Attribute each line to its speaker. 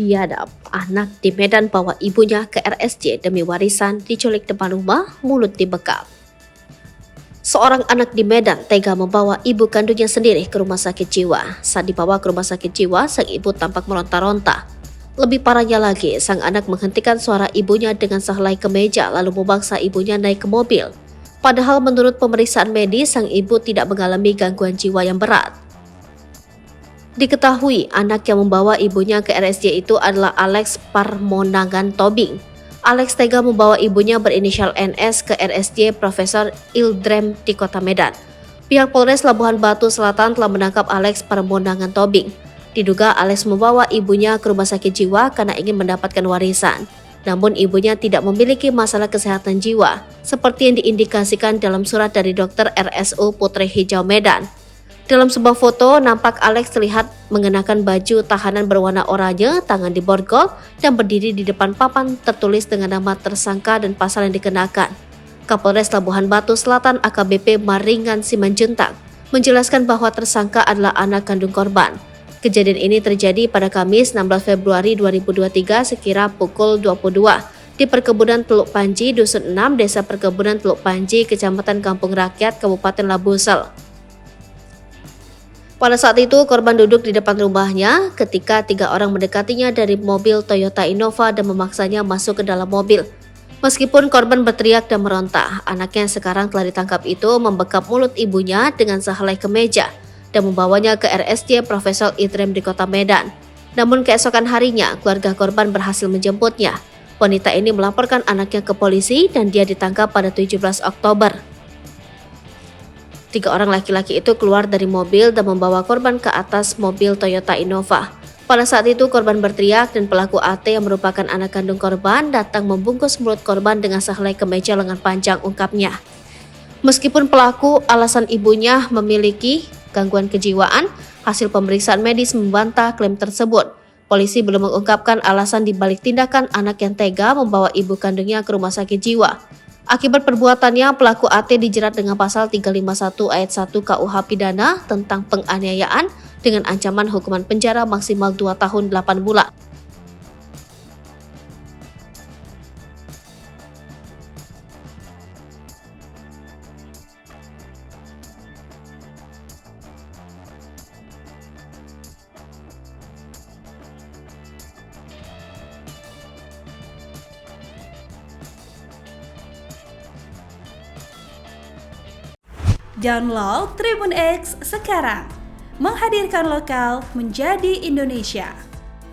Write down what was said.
Speaker 1: biadab. Anak di Medan bawa ibunya ke RSJ demi warisan, diculik depan rumah, mulut dibekap. Seorang anak di Medan tega membawa ibu kandungnya sendiri ke rumah sakit jiwa. Saat dibawa ke rumah sakit jiwa, sang ibu tampak meronta-ronta. Lebih parahnya lagi, sang anak menghentikan suara ibunya dengan sehelai kemeja lalu memaksa ibunya naik ke mobil. Padahal menurut pemeriksaan medis, sang ibu tidak mengalami gangguan jiwa yang berat. Diketahui anak yang membawa ibunya ke RSJ itu adalah Alex Parmonangan Tobing. Alex tega membawa ibunya berinisial NS ke RSJ Profesor Ildrem di kota Medan. Pihak Polres Labuhan Batu Selatan telah menangkap Alex Parmonangan Tobing. Diduga Alex membawa ibunya ke rumah sakit jiwa karena ingin mendapatkan warisan. Namun ibunya tidak memiliki masalah kesehatan jiwa, seperti yang diindikasikan dalam surat dari Dr. RSU Putri Hijau Medan. Dalam sebuah foto, nampak Alex terlihat mengenakan baju tahanan berwarna oranye, tangan diborgol, dan berdiri di depan papan tertulis dengan nama tersangka dan pasal yang dikenakan. Kapolres Labuhan Batu Selatan AKBP Maringan Simanjuntak menjelaskan bahwa tersangka adalah anak kandung korban. Kejadian ini terjadi pada Kamis 16 Februari 2023 sekira pukul 22 di Perkebunan Teluk Panji, Dusun 6, Desa Perkebunan Teluk Panji, Kecamatan Kampung Rakyat, Kabupaten Labusel. Pada saat itu, korban duduk di depan rumahnya ketika 3 orang mendekatinya dari mobil Toyota Innova dan memaksanya masuk ke dalam mobil. Meskipun korban berteriak dan meronta, anaknya yang sekarang telah ditangkap itu membekap mulut ibunya dengan sehelai kemeja dan membawanya ke RSJ Profesor Ildrem di kota Medan. Namun keesokan harinya, keluarga korban berhasil menjemputnya. Wanita ini melaporkan anaknya ke polisi dan dia ditangkap pada 17 Oktober. 3 orang laki-laki itu keluar dari mobil dan membawa korban ke atas mobil Toyota Innova. Pada saat itu korban berteriak dan pelaku AT yang merupakan anak kandung korban datang membungkus mulut korban dengan sehelai kemeja lengan panjang, ungkapnya. Meskipun pelaku alasan ibunya memiliki gangguan kejiwaan, hasil pemeriksaan medis membantah klaim tersebut. Polisi belum mengungkapkan alasan dibalik tindakan anak yang tega membawa ibu kandungnya ke rumah sakit jiwa. Akibat perbuatannya, pelaku AT dijerat dengan pasal 351 ayat 1 KUH Pidana tentang penganiayaan dengan ancaman hukuman penjara maksimal 2 tahun 8 bulan.
Speaker 2: Download Tribun X sekarang, menghadirkan lokal menjadi Indonesia.